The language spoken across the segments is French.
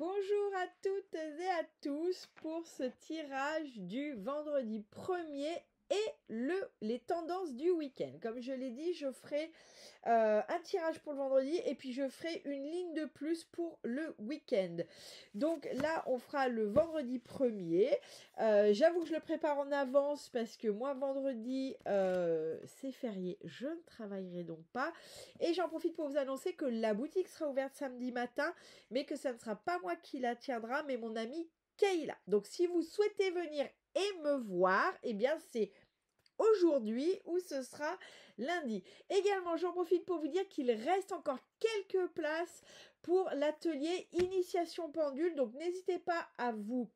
Bonjour à toutes et à tous pour ce tirage du vendredi 1er et les tendances du week-end. Comme je l'ai dit, je ferai un tirage pour le vendredi et puis je ferai une ligne de plus pour le week-end. Donc là, on fera le vendredi 1er. J'avoue que je le prépare en avance parce que moi, vendredi, c'est férié. Je ne travaillerai donc pas. Et j'en profite pour vous annoncer que la boutique sera ouverte samedi matin, mais que ça ne sera pas moi qui la tiendra, mais mon amie Kayla. Donc si vous souhaitez venir et me voir, eh bien c'est aujourd'hui ou ce sera lundi. Également, j'en profite pour vous dire qu'il reste encore quelques places pour l'atelier Initiation Pendule. Donc n'hésitez pas à vous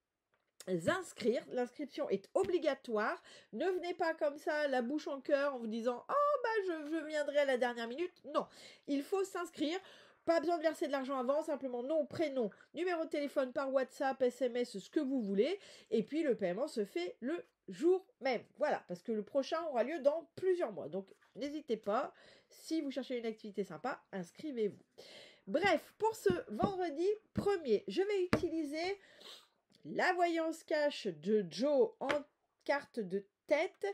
inscrire. L'inscription est obligatoire. Ne venez pas comme ça, la bouche en cœur, en vous disant « Oh, bah, je viendrai à la dernière minute ». Non, il faut s'inscrire. Pas besoin de verser de l'argent avant, simplement nom, prénom, numéro de téléphone par WhatsApp, SMS, ce que vous voulez. Et puis le paiement se fait le jour même. Voilà, parce que le prochain aura lieu dans plusieurs mois. Donc n'hésitez pas, si vous cherchez une activité sympa, inscrivez-vous. Bref, pour ce vendredi 1er, je vais utiliser la voyance cash de Joe en carte de tête.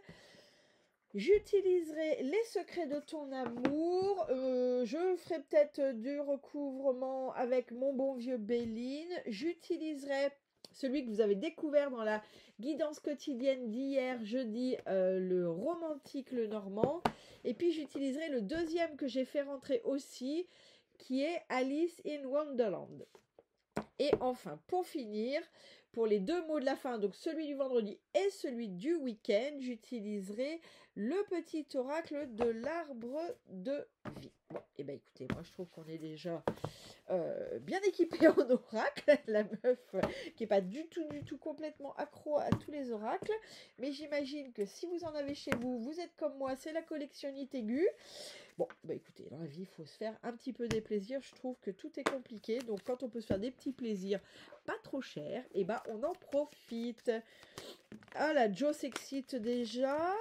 J'utiliserai les secrets de ton amour. Je ferai peut-être du recouvrement avec mon bon vieux Béline. J'utiliserai celui que vous avez découvert dans la guidance quotidienne d'hier, jeudi, le romantique, le normand. Et puis j'utiliserai le deuxième que j'ai fait rentrer aussi, qui est Alice in Wonderland. Et enfin, pour finir, pour les deux mots de la fin, donc celui du vendredi et celui du week-end, j'utiliserai le petit oracle de l'arbre de vie. Bon, et bien écoutez, moi je trouve qu'on est déjà bien équipé en oracle. La meuf qui n'est pas du tout complètement accro à tous les oracles. Mais j'imagine que si vous en avez chez vous, vous êtes comme moi, c'est la collectionnite aiguë. Bon, bah écoutez, dans la vie, il faut se faire un petit peu des plaisirs. Je trouve que tout est compliqué. Donc, quand on peut se faire des petits plaisirs pas trop chers, et bah on en profite. Ah, la Joe s'excite déjà.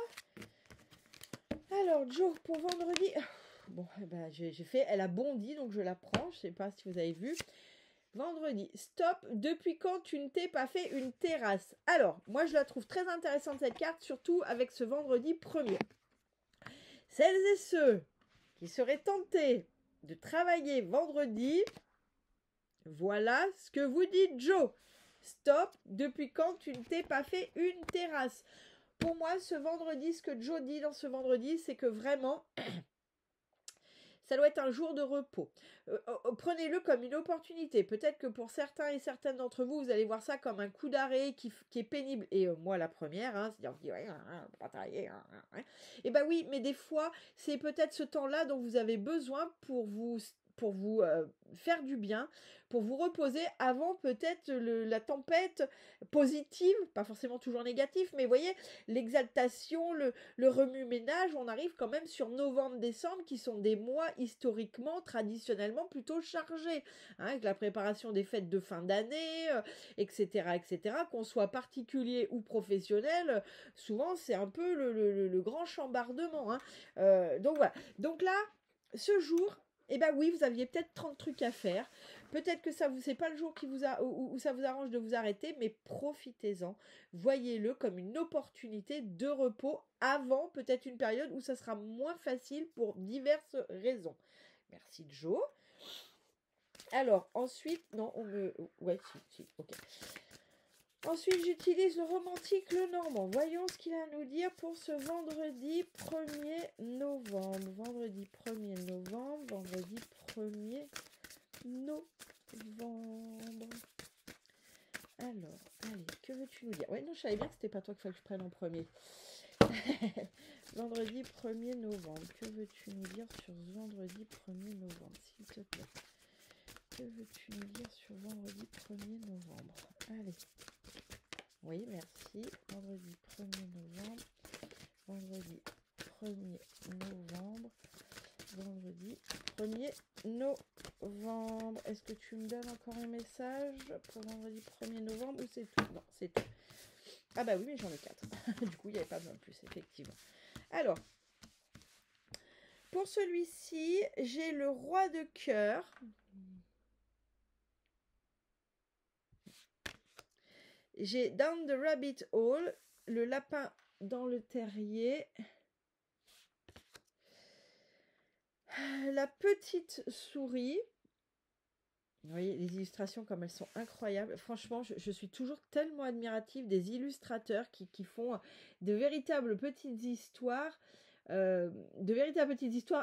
Alors, Joe, pour vendredi... Bon, bah, j'ai fait... Elle a bondi, donc je la prends. Je sais pas si vous avez vu. Vendredi, stop, depuis quand tu ne t'es pas fait une terrasse? Alors, moi, je la trouve très intéressante, cette carte, surtout avec ce vendredi 1er. Celles et ceux qui seraient tentés de travailler vendredi, voilà ce que vous dites, Joe. Stop, depuis quand tu ne t'es pas fait une terrasse? Pour moi, ce vendredi, ce que Joe dit dans ce vendredi, c'est que vraiment, ça doit être un jour de repos. Prenez-le comme une opportunité. Peut-être que pour certains et certaines d'entre vous, vous allez voir ça comme un coup d'arrêt qui est pénible. Et moi, la première, c'est-à-dire, on se dit, ouais, on peut pas travailler. Et ben oui, mais des fois, c'est peut-être ce temps-là dont vous avez besoin pour vous faire du bien, pour vous reposer avant peut-être la tempête positive, pas forcément toujours négative, mais vous voyez, l'exaltation, le remue-ménage, on arrive quand même sur novembre-décembre, qui sont des mois historiquement, traditionnellement plutôt chargés, hein, avec la préparation des fêtes de fin d'année, etc., etc., qu'on soit particulier ou professionnel, souvent c'est un peu le grand chambardement. Hein. Donc voilà, donc là, ce jour, eh bien oui, vous aviez peut-être 30 trucs à faire. Peut-être que ça c'est pas le jour qui où ça vous arrange de vous arrêter, mais profitez-en. Voyez-le comme une opportunité de repos avant peut-être une période où ça sera moins facile pour diverses raisons. Merci Joe. Alors, ensuite, non, ouais, si, ok. Ensuite, j'utilise le romantique, le normand. Voyons ce qu'il a à nous dire pour ce vendredi 1er novembre. Vendredi 1er novembre. Vendredi 1er novembre. Alors, allez, que veux-tu nous dire? Ouais, non, je savais bien que c'était pas toi qu'il fallait que je prenne en premier. Vendredi 1er novembre. Que veux-tu nous dire sur ce vendredi 1er novembre, s'il te plaît? Que veux-tu nous dire sur vendredi 1er novembre? Allez. Oui, merci. Vendredi 1er novembre. Vendredi 1er novembre. Vendredi 1er novembre. Est-ce que tu me donnes encore un message pour vendredi 1er novembre ou c'est tout? Non, c'est tout. Ah bah oui, mais j'en ai 4. Du coup, il n'y avait pas besoin de plus, effectivement. Alors, pour celui-ci, j'ai le roi de cœur. J'ai Down the Rabbit Hole, le lapin dans le terrier, la petite souris. Vous voyez, les illustrations, comme elles sont incroyables. Franchement, je suis toujours tellement admirative des illustrateurs qui font de véritables petites histoires,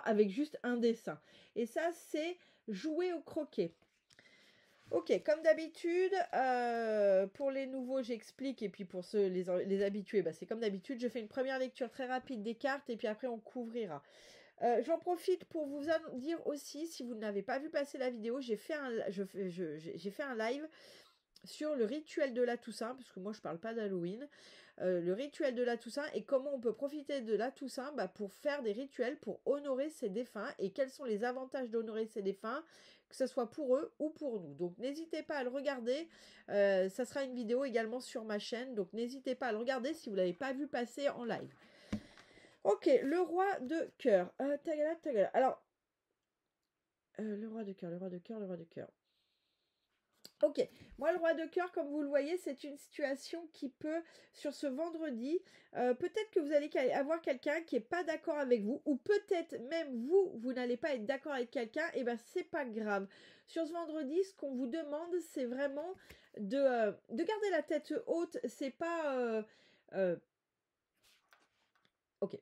avec juste un dessin. Et ça, c'est jouer au croquet. Ok, comme d'habitude, pour les nouveaux, j'explique, et puis pour ceux, les habitués, bah, c'est comme d'habitude, je fais une première lecture très rapide des cartes, et puis après, on couvrira. J'en profite pour vous dire aussi, si vous n'avez pas vu passer la vidéo, j'ai fait un live sur le rituel de la Toussaint, parce que moi je parle pas d'Halloween, le rituel de la Toussaint et comment on peut profiter de la Toussaint pour faire des rituels pour honorer ses défunts et quels sont les avantages d'honorer ses défunts, que ce soit pour eux ou pour nous. Donc n'hésitez pas à le regarder, ça sera une vidéo également sur ma chaîne, donc n'hésitez pas à le regarder si vous ne l'avez pas vu passer en live. Ok, le roi de cœur. Tagala, tagala. Alors, le roi de cœur, le roi de cœur, le roi de cœur. Ok, moi le roi de cœur, comme vous le voyez, c'est une situation qui peut, sur ce vendredi, peut-être que vous allez avoir quelqu'un qui n'est pas d'accord avec vous, ou peut-être même vous n'allez pas être d'accord avec quelqu'un, et ben c'est pas grave. Sur ce vendredi, ce qu'on vous demande, c'est vraiment de garder la tête haute, c'est pas... Ok,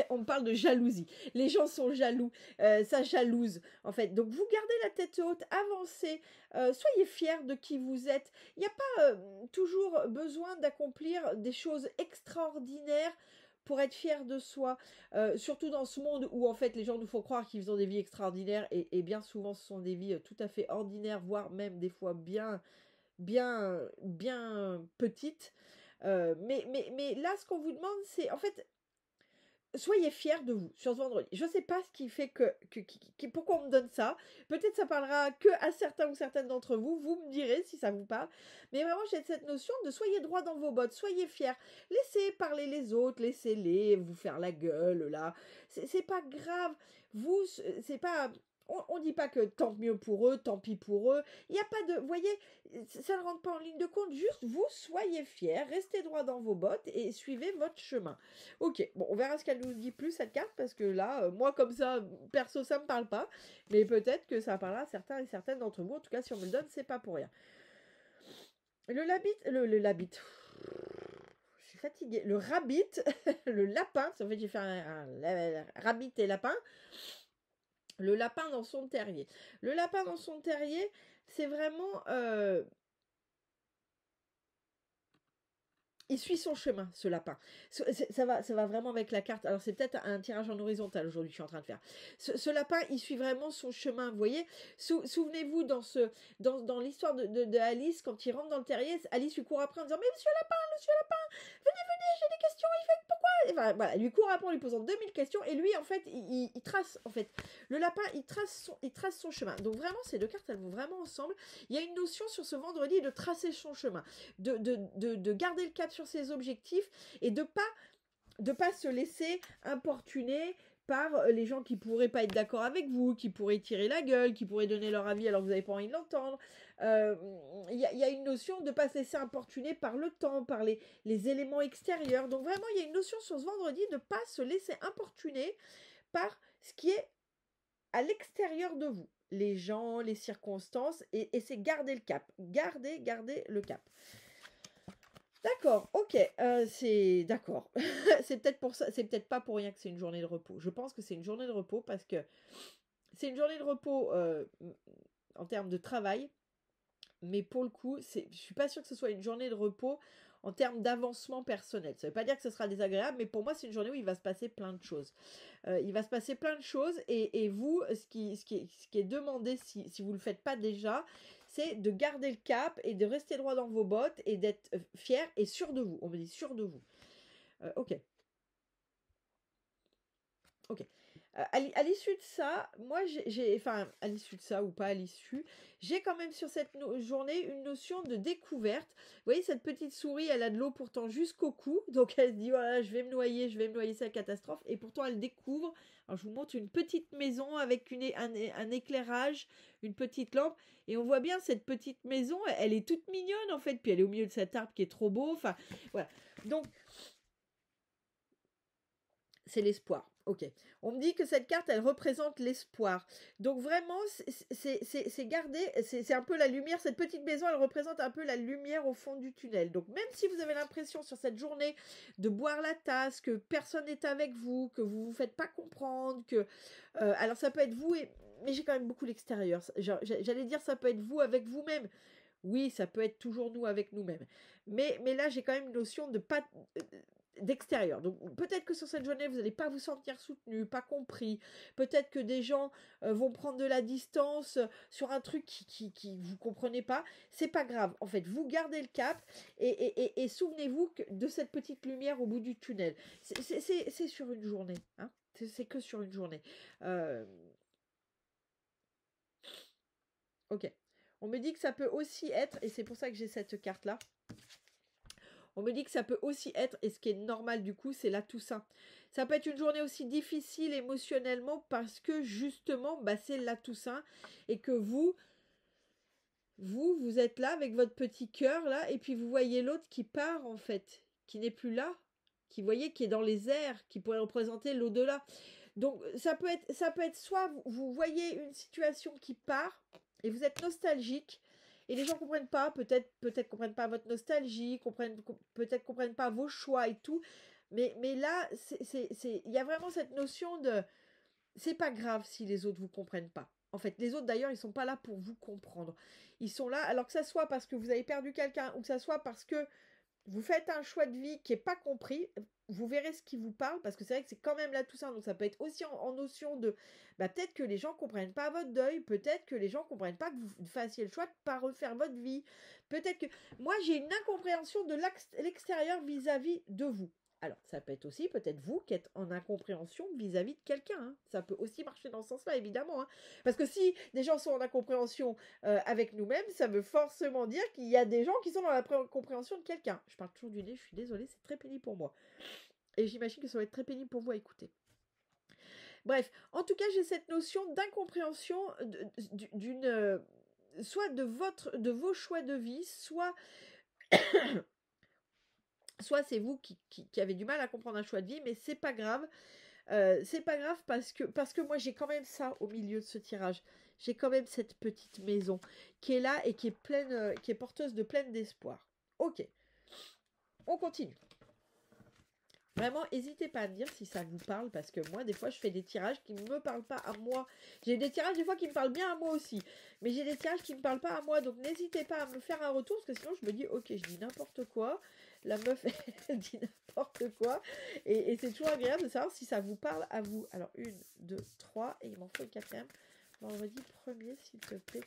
on me parle de jalousie. Les gens sont jaloux, ça jalouse en fait. Donc vous gardez la tête haute, avancez, soyez fiers de qui vous êtes. Il n'y a pas toujours besoin d'accomplir des choses extraordinaires pour être fier de soi, surtout dans ce monde où en fait les gens nous font croire qu'ils ont des vies extraordinaires et bien souvent ce sont des vies tout à fait ordinaires, voire même des fois bien petites. Mais là, ce qu'on vous demande, c'est en fait soyez fiers de vous sur ce vendredi. Je ne sais pas ce qui fait pourquoi on me donne ça. Peut-être ça parlera que à certains ou certaines d'entre vous. Vous me direz si ça vous parle. Mais vraiment, j'ai cette notion de soyez droit dans vos bottes, soyez fiers. Laissez parler les autres, laissez-les vous faire la gueule là. C'est pas grave. Vous, c'est pas. On dit pas que tant mieux pour eux, tant pis pour eux. Il n'y a pas de... Vous voyez, ça ne rentre pas en ligne de compte. Juste, vous, soyez fiers, restez droit dans vos bottes et suivez votre chemin. Ok, bon, on verra ce qu'elle nous dit plus, cette carte, parce que là, moi, comme ça, perso, ça me parle pas. Mais peut-être que ça parlera à certains et certaines d'entre vous. En tout cas, si on me le donne, c'est pas pour rien. Le labit... Je suis fatiguée. Le rabbit, le lapin, en fait, j'ai fait un rabbit et lapin. Le lapin dans son terrier. Le lapin dans son terrier, c'est vraiment... il suit son chemin, ce lapin. Ça va vraiment avec la carte. Alors, c'est peut-être un tirage en horizontal aujourd'hui, je suis en train de faire. Ce lapin, il suit vraiment son chemin. Vous voyez, souvenez-vous dans l'histoire de Alice, quand il rentre dans le terrier, Alice lui court après en disant « Mais monsieur lapin, venez, j'ai des questions, il fait pourquoi ?» Enfin, voilà, il lui court après en lui posant 2000 questions. Et lui, en fait, il trace, en fait, le lapin, il trace son chemin. Donc, vraiment, ces deux cartes, elles vont vraiment ensemble. Il y a une notion sur ce vendredi de tracer son chemin, de garder le cap sur ses objectifs et de pas se laisser importuner par les gens qui pourraient pas être d'accord avec vous, qui pourraient tirer la gueule, qui pourraient donner leur avis alors que vous n'avez pas envie de l'entendre. Il y a une notion de ne pas se laisser importuner par le temps, par les éléments extérieurs. Donc vraiment, il y a une notion sur ce vendredi de ne pas se laisser importuner par ce qui est à l'extérieur de vous. Les gens, les circonstances, et c'est garder le cap. Garder le cap. D'accord, ok, c'est d'accord. C'est peut-être pour ça, c'est peut-être pas pour rien que c'est une journée de repos. Je pense que c'est une journée de repos parce que c'est une journée de repos en termes de travail, mais pour le coup, je suis pas sûre que ce soit une journée de repos en termes d'avancement personnel. Ça veut pas dire que ce sera désagréable, mais pour moi, c'est une journée où il va se passer plein de choses. Il va se passer plein de choses, et vous, ce qui est demandé, si vous le faites pas déjà, c'est de garder le cap et de rester droit dans vos bottes et d'être fier et sûr de vous. On me dit sûr de vous. Ok. Ok. À l'issue de ça, moi, enfin, à l'issue de ça ou pas à l'issue, j'ai quand même sur cette journée une notion de découverte. Vous voyez, cette petite souris, elle a de l'eau pourtant jusqu'au cou, donc elle se dit, voilà, je vais me noyer, c'est la catastrophe, et pourtant elle découvre. Alors je vous montre une petite maison avec un éclairage, une petite lampe, et on voit bien cette petite maison, elle est toute mignonne en fait, puis elle est au milieu de cet arbre qui est trop beau, enfin, voilà. Donc, c'est l'espoir. Ok. On me dit que cette carte, elle représente l'espoir. Donc vraiment, c'est garder, c'est un peu la lumière. Cette petite maison, elle représente un peu la lumière au fond du tunnel. Donc même si vous avez l'impression sur cette journée de boire la tasse, que personne n'est avec vous, que vous vous faites pas comprendre, que alors ça peut être vous mais j'ai quand même beaucoup l'extérieur. J'allais dire ça peut être vous avec vous-même. Oui, ça peut être toujours nous avec nous-mêmes. Mais là, j'ai quand même une notion de pas d'extérieur. Donc peut-être que sur cette journée, vous n'allez pas vous sentir soutenu, pas compris. Peut-être que des gens vont prendre de la distance sur un truc qui vous comprenez pas. C'est pas grave. En fait, vous gardez le cap et souvenez-vous de cette petite lumière au bout du tunnel. C'est sur une journée. Hein, c'est que sur une journée. Ok. On me dit que ça peut aussi être, et c'est pour ça que j'ai cette carte-là, on me dit que ça peut aussi être, et ce qui est normal du coup, c'est la Toussaint. Ça peut être une journée aussi difficile émotionnellement parce que justement, c'est la Toussaint et que vous êtes là avec votre petit cœur là, et puis vous voyez l'autre qui part en fait, qui n'est plus là, qui voyez qui est dans les airs, qui pourrait représenter l'au-delà. Donc ça peut être soit vous voyez une situation qui part et vous êtes nostalgique. Et les gens comprennent pas, peut-être comprennent pas votre nostalgie, peut-être comprennent pas vos choix et tout. Mais là, il y a vraiment cette notion de, c'est pas grave si les autres vous comprennent pas. En fait, les autres d'ailleurs, ils sont pas là pour vous comprendre. Ils sont là, alors que ça soit parce que vous avez perdu quelqu'un ou que ça soit parce que vous faites un choix de vie qui n'est pas compris, vous verrez ce qui vous parle, parce que c'est vrai que c'est quand même là tout ça, donc ça peut être aussi en notion de, peut-être que les gens ne comprennent pas votre deuil, peut-être que les gens ne comprennent pas que vous fassiez le choix de ne pas refaire votre vie, peut-être que, moi j'ai une incompréhension de l'extérieur vis-à-vis de vous. Alors, ça peut être aussi peut-être vous qui êtes en incompréhension vis-à-vis de quelqu'un. Hein. Ça peut aussi marcher dans ce sens-là, évidemment. Hein. Parce que si des gens sont en incompréhension avec nous-mêmes, ça veut forcément dire qu'il y a des gens qui sont dans la compréhension de quelqu'un. Je parle toujours du nez, je suis désolée, c'est très pénible pour moi. Et j'imagine que ça va être très pénible pour vous à écouter. Bref, en tout cas, j'ai cette notion d'incompréhension d'une... soit de vos choix de vie, soit... soit c'est vous qui avez du mal à comprendre un choix de vie, mais c'est pas grave. C'est pas grave parce que moi j'ai quand même ça au milieu de ce tirage. J'ai quand même cette petite maison qui est là et qui est pleine, qui est porteuse de plein d'espoir. Ok, on continue. Vraiment, n'hésitez pas à me dire si ça vous parle, parce que moi, des fois, je fais des tirages qui ne me parlent pas à moi. J'ai des tirages, des fois, qui me parlent bien à moi aussi. Mais j'ai des tirages qui ne me parlent pas à moi. Donc, n'hésitez pas à me faire un retour, parce que sinon, je me dis, ok, je dis n'importe quoi. La meuf, elle dit n'importe quoi. Et c'est toujours agréable de savoir si ça vous parle à vous. Alors, 1, 2, 3, et il m'en faut une quatrième. Vendredi 1er, s'il te plaît.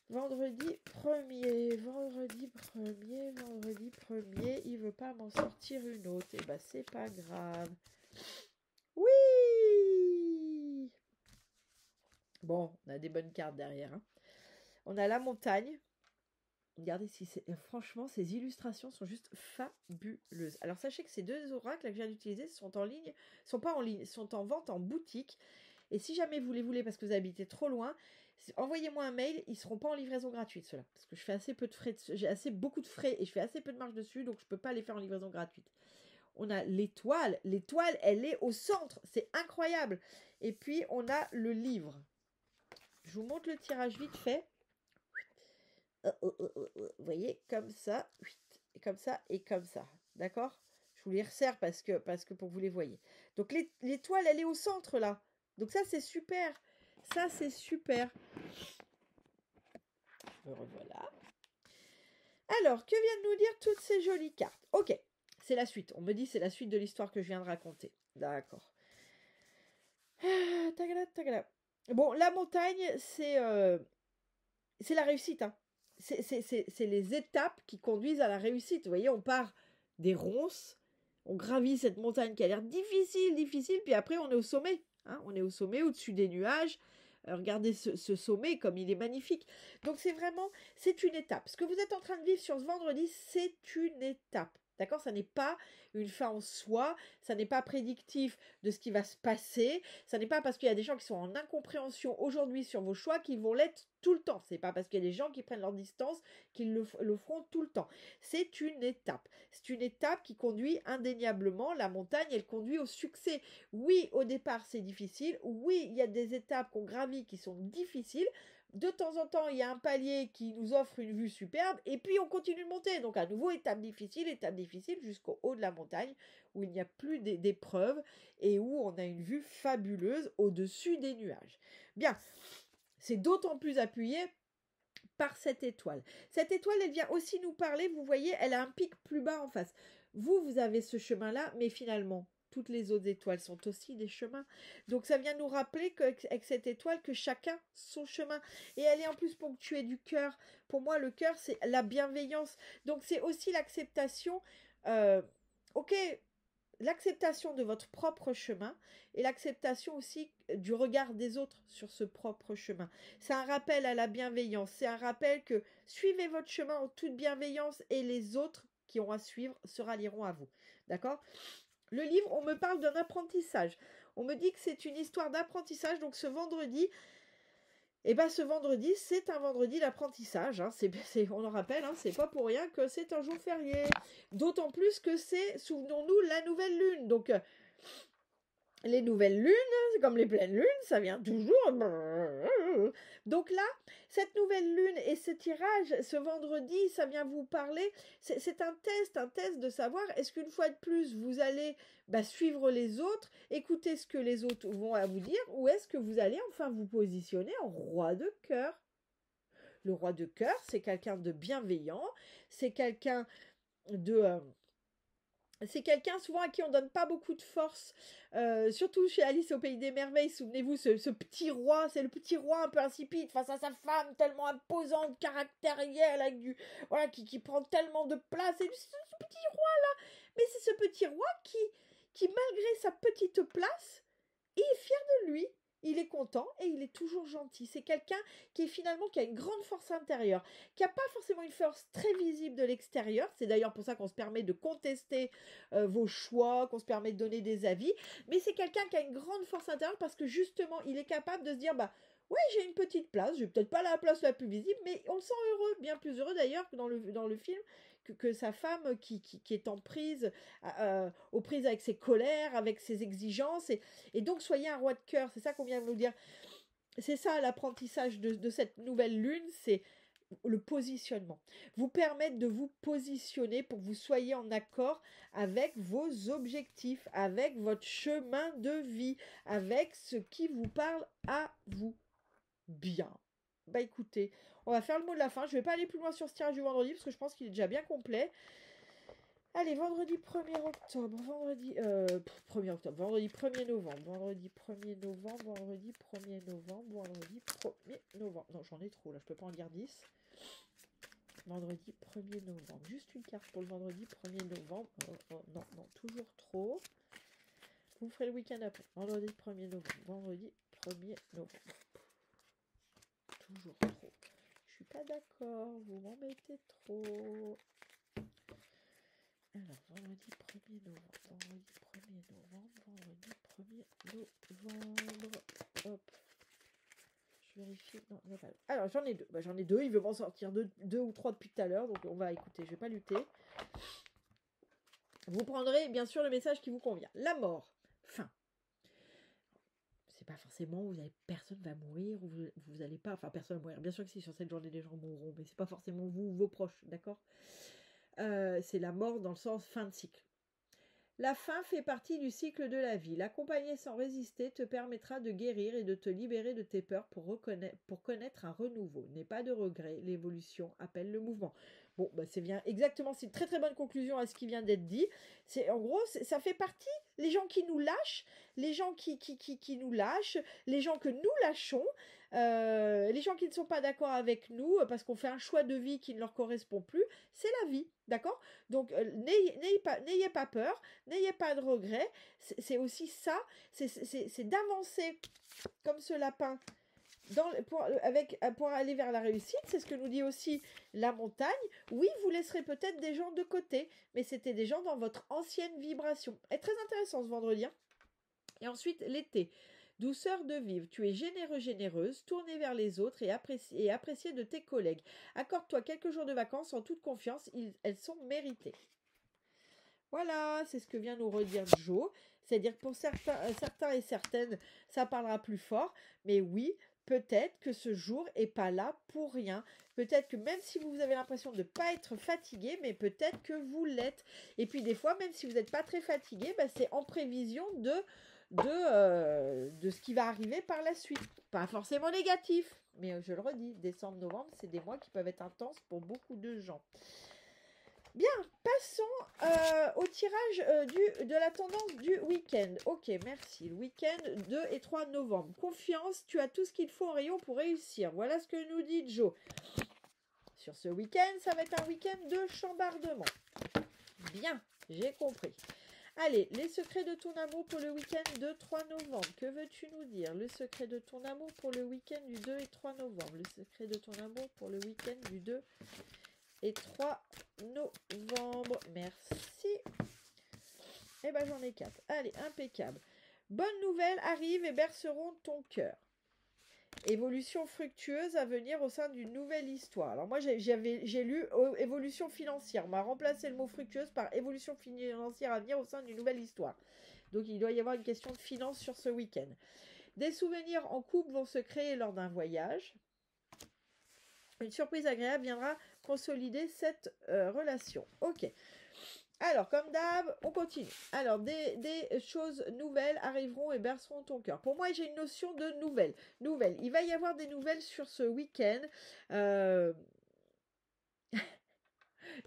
Vendredi 1er, il veut pas m'en sortir une autre. Et c'est pas grave. Oui! Bon, on a des bonnes cartes derrière. Hein. On a la montagne. Regardez si franchement, ces illustrations sont juste fabuleuses. Alors sachez que ces deux oracles que je viens d'utiliser sont en ligne, sont pas en ligne, sont en vente en boutique. Et si jamais vous les voulez parce que vous habitez trop loin, envoyez-moi un mail, ils seront pas en livraison gratuite ceux-là, parce que je fais assez peu de frais, j'ai beaucoup de frais et je fais assez peu de marge dessus, donc je peux pas les faire en livraison gratuite. On a l'étoile, elle est au centre, c'est incroyable. Et puis on a le livre. Je vous montre le tirage vite fait. Vous voyez, comme ça, et comme ça, d'accord? Je vous les resserre parce que pour que vous les voyez. Donc l'étoile, elle est au centre là. Donc ça, c'est super. Ça, c'est super. Me revoilà. Alors, que viennent nous dire toutes ces jolies cartes? Ok, c'est la suite. On me dit c'est la suite de l'histoire que je viens de raconter. D'accord. Bon, la montagne, c'est la réussite. Hein. C'est les étapes qui conduisent à la réussite. Vous voyez, on part des ronces, on gravit cette montagne qui a l'air difficile, puis après on est au sommet. Hein, on est au sommet, au-dessus des nuages. Regardez ce sommet comme il est magnifique. Donc c'est vraiment, c'est une étape. Ce que vous êtes en train de vivre sur ce vendredi, c'est une étape. D'accord? Ça n'est pas une fin en soi, ça n'est pas prédictif de ce qui va se passer, ça n'est pas parce qu'il y a des gens qui sont en incompréhension aujourd'hui sur vos choix qu'ils vont l'être tout le temps. C'est pas parce qu'il y a des gens qui prennent leur distance qu'ils le feront tout le temps. C'est une étape. C'est une étape qui conduit indéniablement, la montagne, elle conduit au succès. Oui, au départ, c'est difficile. Oui, il y a des étapes qu'on gravit qui sont difficiles. De temps en temps, il y a un palier qui nous offre une vue superbe et puis on continue de monter. Donc à nouveau, étape difficile jusqu'au haut de la montagne où il n'y a plus d'épreuves et où on a une vue fabuleuse au-dessus des nuages. Bien, c'est d'autant plus appuyé par cette étoile. Cette étoile, elle vient aussi nous parler, vous voyez, elle a un pic plus bas en face. Vous avez ce chemin-là, mais finalement, toutes les autres étoiles sont aussi des chemins. Donc ça vient nous rappeler qu'avec cette étoile, que chacun son chemin. Et elle est en plus ponctuée du cœur. Pour moi, le cœur, c'est la bienveillance. Donc c'est aussi l'acceptation. Ok, l'acceptation de votre propre chemin et l'acceptation aussi du regard des autres sur ce propre chemin. C'est un rappel à la bienveillance. C'est un rappel que suivez votre chemin en toute bienveillance et les autres qui ont à suivre se rallieront à vous. D'accord ? Le livre, on me parle d'un apprentissage. On me dit que c'est une histoire d'apprentissage. Donc ce vendredi, ce vendredi, c'est un vendredi d'apprentissage. Hein. On en rappelle, hein, c'est pas pour rien que c'est un jour férié. D'autant plus que c'est, souvenons-nous, la nouvelle lune. Donc les nouvelles lunes, comme les pleines lunes, ça vient toujours. Donc là, cette nouvelle lune et ce tirage, ce vendredi, ça vient vous parler. C'est un test de savoir est-ce qu'une fois de plus, vous allez suivre les autres, écouter ce que les autres vont à vous dire, ou est-ce que vous allez enfin vous positionner en roi de cœur. Le roi de cœur, c'est quelqu'un de bienveillant, c'est quelqu'un de... c'est quelqu'un souvent à qui on donne pas beaucoup de force, surtout chez Alice au Pays des Merveilles, souvenez-vous, ce petit roi, c'est le petit roi un peu insipide face à sa femme tellement imposante, caractérielle, avec voilà, qui prend tellement de place, et ce petit roi là, mais c'est ce petit roi qui malgré sa petite place, il est fier de lui. Il est content et il est toujours gentil. C'est quelqu'un qui a une grande force intérieure, qui n'a pas forcément une force très visible de l'extérieur. C'est d'ailleurs pour ça qu'on se permet de contester vos choix, qu'on se permet de donner des avis. Mais c'est quelqu'un qui a une grande force intérieure parce que justement, il est capable de se dire, ouais, j'ai une petite place, j'ai peut-être pas la place la plus visible, mais on le sent heureux, bien plus heureux d'ailleurs que dans le film, que sa femme qui est en prise, aux prises avec ses colères, avec ses exigences. Et donc, soyez un roi de cœur, c'est ça qu'on vient de nous dire. C'est ça l'apprentissage de cette nouvelle lune, c'est le positionnement. Vous permettre de vous positionner pour que vous soyez en accord avec vos objectifs, avec votre chemin de vie, avec ce qui vous parle à vous. Bien. Écoutez, on va faire le mot de la fin. Je ne vais pas aller plus loin sur ce tirage du vendredi parce que je pense qu'il est déjà bien complet. Allez, vendredi 1er octobre, vendredi 1er octobre, vendredi 1er novembre, vendredi 1er novembre, vendredi 1er novembre, vendredi 1er novembre. Non, j'en ai trop là, je peux pas en lire 10. Vendredi 1er novembre. Juste une carte pour le vendredi 1er novembre. Non, toujours trop. Vous me ferez le week-end après. Vendredi 1er novembre, vendredi 1er novembre. Toujours trop. Je suis pas d'accord, vous m'embêtez trop. Alors, vendredi 1er novembre, vendredi 1er novembre, vendredi 1er novembre. Hop. Je vérifie. Non, il n'y a pas. Alors, j'en ai deux. J'en ai deux. Il veut m'en sortir deux ou trois depuis tout à l'heure. Donc, on va écouter. Je ne vais pas lutter. Vous prendrez, bien sûr, le message qui vous convient. La mort. Fin. C'est pas forcément, personne va mourir, ou vous allez pas, enfin personne va mourir, bien sûr que si sur cette journée les gens mourront, mais c'est pas forcément vous ou vos proches, d'accord? C'est la mort dans le sens fin de cycle. La fin fait partie du cycle de la vie. L'accompagner sans résister te permettra de guérir et de te libérer de tes peurs pour connaître un renouveau. N'aie pas de regret, l'évolution appelle le mouvement. Bon, c'est bien, exactement, c'est une très très bonne conclusion à ce qui vient d'être dit. En gros, ça fait partie, les gens qui nous lâchent, les gens qui nous lâchent, les gens que nous lâchons, Les gens qui ne sont pas d'accord avec nous parce qu'on fait un choix de vie qui ne leur correspond plus, c'est la vie, d'accord? Donc n'ayez pas peur, n'ayez pas de regrets. C'est aussi ça, c'est d'avancer comme ce lapin pour aller vers la réussite. C'est ce que nous dit aussi la montagne. Oui, vous laisserez peut-être des gens de côté, mais c'était des gens dans votre ancienne vibration. Et très intéressant ce vendredi, hein. Et ensuite, l'été. Douceur de vivre, tu es généreux, généreuse, tournez vers les autres et appréciez de tes collègues. Accorde-toi quelques jours de vacances en toute confiance, elles sont méritées. Voilà, c'est ce que vient nous redire Jo. C'est-à-dire que pour certains et certaines, ça parlera plus fort. Mais oui, peut-être que ce jour n'est pas là pour rien. Peut-être que même si vous avez l'impression de ne pas être fatigué, mais peut-être que vous l'êtes. Et puis des fois, même si vous n'êtes pas très fatigué, c'est en prévision de ce qui va arriver par la suite. Pas forcément négatif, mais je le redis, décembre, novembre, c'est des mois qui peuvent être intenses pour beaucoup de gens. Bien, passons au tirage de la tendance du week-end. Ok, merci. Le week-end 2 et 3 novembre. Confiance, tu as tout ce qu'il faut en rayon pour réussir. Voilà ce que nous dit Jo. Sur ce week-end, ça va être un week-end de chambardement. Bien, j'ai compris. Allez, les secrets de ton amour pour le week-end 2-3 novembre. Que veux-tu nous dire? Le secret de ton amour pour le week-end du 2 et 3 novembre. Le secret de ton amour pour le week-end du 2 et 3 novembre. Merci. Eh ben, j'en ai 4. Allez, impeccable. Bonnes nouvelles arrivent et berceront ton cœur. Évolution fructueuse à venir au sein d'une nouvelle histoire. Alors moi, j'ai lu évolution financière. On m'a remplacé le mot fructueuse par évolution financière à venir au sein d'une nouvelle histoire. Donc, il doit y avoir une question de finance sur ce week-end. Des souvenirs en couple vont se créer lors d'un voyage. Une surprise agréable viendra consolider cette relation. Ok. Alors, comme d'hab, on continue. Alors, des choses nouvelles arriveront et berceront ton cœur. Pour moi, j'ai une notion de nouvelles. Il va y avoir des nouvelles sur ce week-end.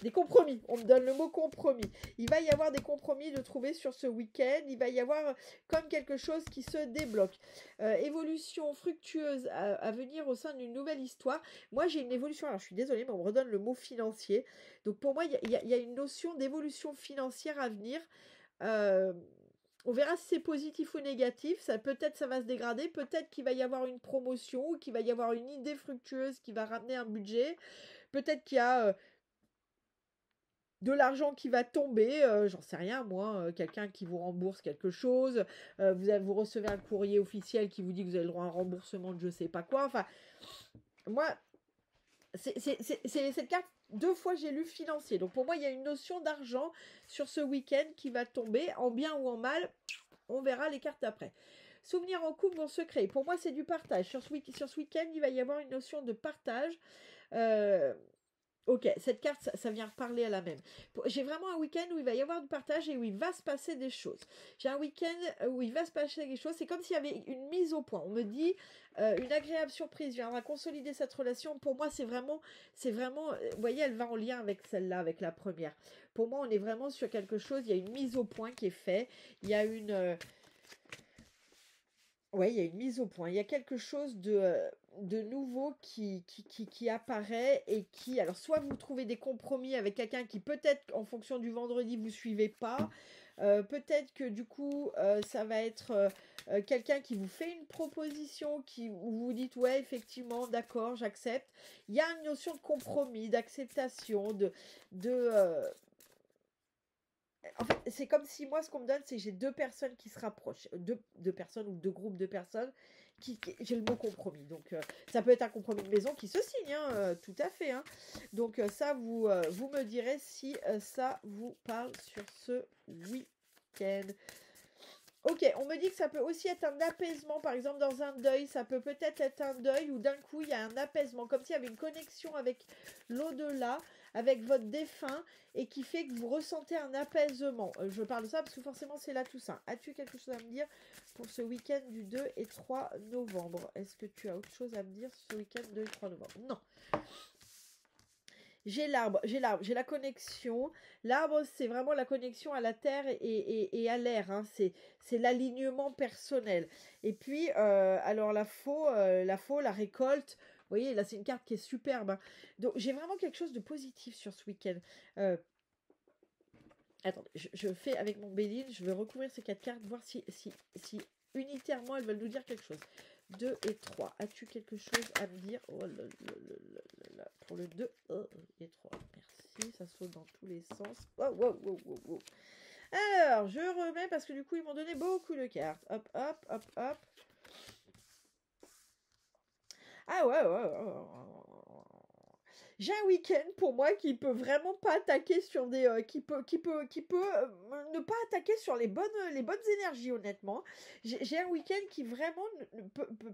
Des compromis. On me donne le mot compromis. Il va y avoir des compromis de trouver sur ce week-end. Il va y avoir comme quelque chose qui se débloque. Évolution fructueuse à venir au sein d'une nouvelle histoire. Moi, j'ai une évolution. Alors, je suis désolée, mais on me redonne le mot financier. Donc, pour moi, il y a une notion d'évolution financière à venir. On verra si c'est positif ou négatif. Peut-être ça va se dégrader. Peut-être qu'il va y avoir une promotion ou qu'il va y avoir une idée fructueuse qui va ramener un budget. Peut-être qu'il y a de l'argent qui va tomber, j'en sais rien moi, quelqu'un qui vous rembourse quelque chose, vous recevez un courrier officiel qui vous dit que vous avez le droit à un remboursement de je sais pas quoi. Enfin, moi, c'est cette carte, 2 fois j'ai lu financier. Donc pour moi, il y a une notion d'argent sur ce week-end qui va tomber, en bien ou en mal. On verra les cartes après. Souvenirs en couple vont se créer. Pour moi, c'est du partage. Sur ce week-end, il va y avoir une notion de partage. Ok, cette carte, ça vient reparler à la même. J'ai vraiment un week-end où il va y avoir du partage et où il va se passer des choses. J'ai un week-end où il va se passer des choses. C'est comme s'il y avait une mise au point. On me dit, une agréable surprise viendra consolider cette relation. Pour moi, c'est vraiment, vous voyez, elle va en lien avec celle-là, avec la première. Pour moi, on est vraiment sur quelque chose. Il y a une mise au point qui est faite. Il y a une... il y a une mise au point. Il y a quelque chose de nouveau qui apparaît et qui... Alors, soit vous trouvez des compromis avec quelqu'un qui peut-être, en fonction du vendredi, vous suivez pas. Peut-être que du coup, ça va être quelqu'un qui vous fait une proposition où vous dites, ouais, effectivement, d'accord, j'accepte. Il y a une notion de compromis, d'acceptation, en fait, c'est comme si moi, ce qu'on me donne, c'est que j'ai 2 personnes qui se rapprochent. Deux personnes ou 2 groupes de personnes j'ai le mot compromis. Donc, ça peut être un compromis de maison qui se signe, hein, tout à fait. Hein. Donc, ça, vous me direz si ça vous parle sur ce week-end. Ok, on me dit que ça peut aussi être un apaisement, par exemple dans un deuil, ça peut peut-être être un deuil où d'un coup il y a un apaisement, comme s'il y avait une connexion avec l'au-delà, avec votre défunt, et qui fait que vous ressentez un apaisement. Je parle de ça parce que forcément c'est là tout ça. As-tu quelque chose à me dire pour ce week-end du 2 et 3 novembre? Est-ce que tu as autre chose à me dire sur ce week-end 2 et 3 novembre? Non. J'ai l'arbre, j'ai la connexion. L'arbre, c'est vraiment la connexion à la terre et à l'air, hein. C'est l'alignement personnel. Et puis, alors la récolte. Vous voyez, là, c'est une carte qui est superbe, hein. Donc, j'ai vraiment quelque chose de positif sur ce week-end. Attendez, je fais avec mon Béline, je vais recouvrir ces 4 cartes, voir si unitairement elles veulent nous dire quelque chose. 2 et 3. As-tu quelque chose à me dire? Oh là là là là là là. Pour le 2 et 3. Merci, ça saute dans tous les sens. Wow, wow, wow, wow, wow. Alors, je remets parce que du coup, ils m'ont donné beaucoup de cartes. Hop, hop, hop, hop. Ah ouais, ouais, ouais. J'ai un week-end pour moi qui peut vraiment pas attaquer sur des qui peut ne pas attaquer sur les bonnes énergies, honnêtement. J'ai un week-end qui vraiment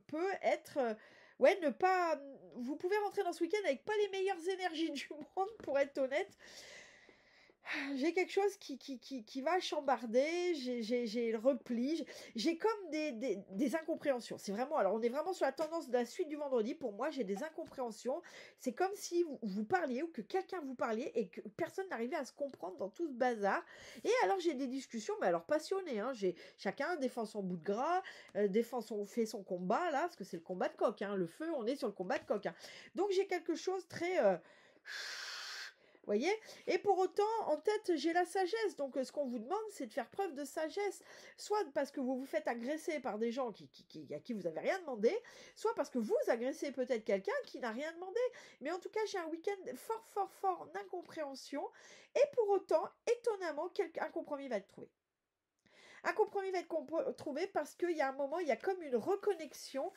peut être ouais, ne pas vous pouvez rentrer dans ce week-end avec pas les meilleures énergies du monde, pour être honnête. J'ai quelque chose qui va chambarder, j'ai le repli, j'ai comme des incompréhensions. C'est vraiment, alors on est vraiment sur la tendance de la suite du vendredi. Pour moi, j'ai des incompréhensions. C'est comme si vous parliez ou que quelqu'un vous parliez et que personne n'arrivait à se comprendre dans tout ce bazar. Et alors j'ai des discussions, mais alors passionnées, hein. Chacun défend son bout de gras, fait son combat là, parce que c'est le combat de coq, hein. Le feu, on est sur le combat de coq, hein. Donc j'ai quelque chose très voyez. Et pour autant, en tête, j'ai la sagesse. Donc, ce qu'on vous demande, c'est de faire preuve de sagesse. Soit parce que vous vous faites agresser par des gens à qui vous n'avez rien demandé, soit parce que vous agressez peut-être quelqu'un qui n'a rien demandé. Mais en tout cas, j'ai un week-end fort, fort, fort d'incompréhension. Et pour autant, étonnamment, un compromis va être trouvé. Un compromis va être trouvé parce qu'il y a un moment, il y a comme une reconnexion.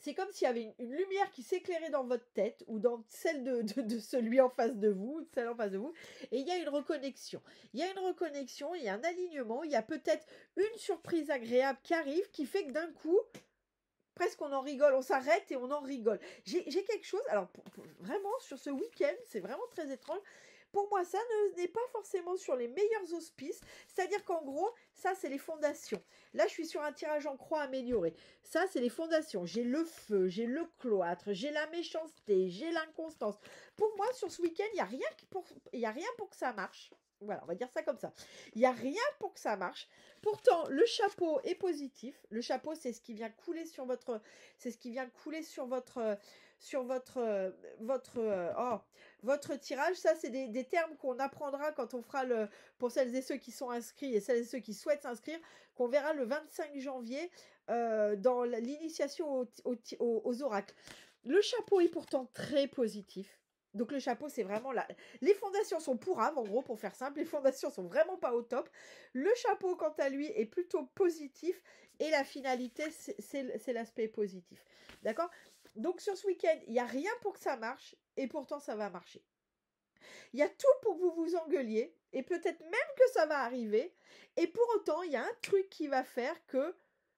C'est comme s'il y avait une lumière qui s'éclairait dans votre tête ou dans celle de celui en face de vous, de celle en face de vous, et il y a une reconnexion. Il y a une reconnexion, il y a un alignement, il y a peut-être une surprise agréable qui arrive qui fait que d'un coup, presque on en rigole, on s'arrête et on en rigole. J'ai quelque chose, alors vraiment sur ce week-end, c'est vraiment très étrange. Pour moi, ça n'est pas forcément sur les meilleurs auspices. C'est-à-dire qu'en gros, ça, c'est les fondations. Là, je suis sur un tirage en croix amélioré. Ça, c'est les fondations. J'ai le feu, j'ai le cloître, j'ai la méchanceté, j'ai l'inconstance. Pour moi, sur ce week-end, il n'y a rien pour que ça marche. Voilà, on va dire ça comme ça. Il n'y a rien pour que ça marche. Pourtant, le chapeau est positif. Le chapeau, c'est ce qui vient couler sur votre... C'est ce qui vient couler sur votre votre tirage. Ça, c'est des termes qu'on apprendra quand on fera pour celles et ceux qui sont inscrits et celles et ceux qui souhaitent s'inscrire, qu'on verra le 25 janvier dans l'initiation aux oracles. Le chapeau est pourtant très positif. Donc le chapeau, c'est vraiment les fondations sont pourraves, en gros, pour faire simple. Les fondations sont vraiment pas au top. Le chapeau, quant à lui, est plutôt positif. Et la finalité, c'est l'aspect positif. D'accord? Donc sur ce week-end, il n'y a rien pour que ça marche. Et pourtant, ça va marcher. Il y a tout pour que vous vous engueuliez. Et peut-être même que ça va arriver. Et pour autant, il y a un truc qui va faire que,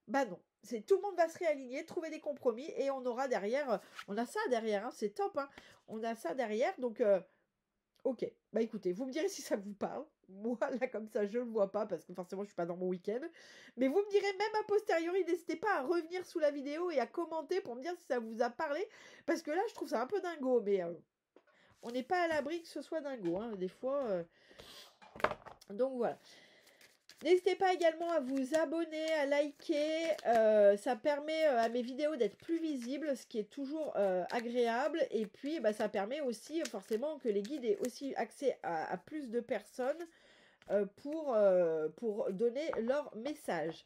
bah non. Tout le monde va se réaligner, trouver des compromis et on aura derrière, on a ça derrière, hein, c'est top, hein, on a ça derrière, donc ok, bah écoutez, vous me direz si ça vous parle. Moi, là, comme ça, je ne le vois pas parce que forcément, je ne suis pas dans mon week-end. Mais vous me direz même a posteriori, n'hésitez pas à revenir sous la vidéo et à commenter pour me dire si ça vous a parlé. Parce que là, je trouve ça un peu dingo, mais on n'est pas à l'abri que ce soit dingo, hein, des fois. Donc voilà. N'hésitez pas également à vous abonner, à liker, ça permet à mes vidéos d'être plus visibles, ce qui est toujours agréable. Et puis bah, ça permet aussi forcément que les guides aient aussi accès à plus de personnes pour donner leur message.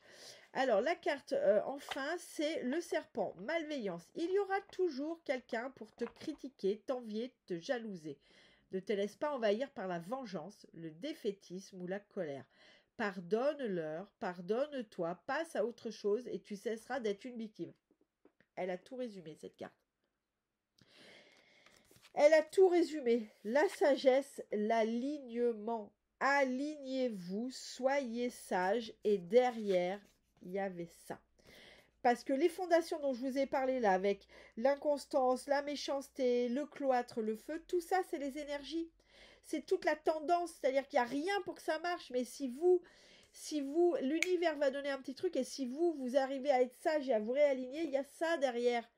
Alors la carte enfin, c'est le serpent, malveillance. Il y aura toujours quelqu'un pour te critiquer, t'envier, te jalouser. Ne te laisse pas envahir par la vengeance, le défaitisme ou la colère. Pardonne-leur, pardonne-toi, passe à autre chose et tu cesseras d'être une victime. Elle a tout résumé, cette carte. Elle a tout résumé. La sagesse, l'alignement. Alignez-vous, soyez sages. Et derrière, il y avait ça. Parce que les fondations dont je vous ai parlé là, avec l'inconstance, la méchanceté, le cloître, le feu, tout ça, c'est les énergies. C'est toute la tendance, c'est-à-dire qu'il n'y a rien pour que ça marche, mais si vous, l'univers va donner un petit truc, et si vous arrivez à être sage et à vous réaligner, il y a ça derrière.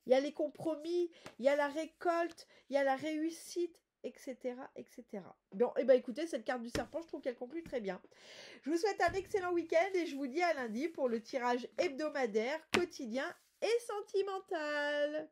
il y a les compromis, il y a la récolte, il y a la réussite, etc., etc. Bon, et ben écoutez, cette carte du serpent, je trouve qu'elle conclut très bien. Je vous souhaite un excellent week-end et je vous dis à lundi pour le tirage hebdomadaire, quotidien et sentimental.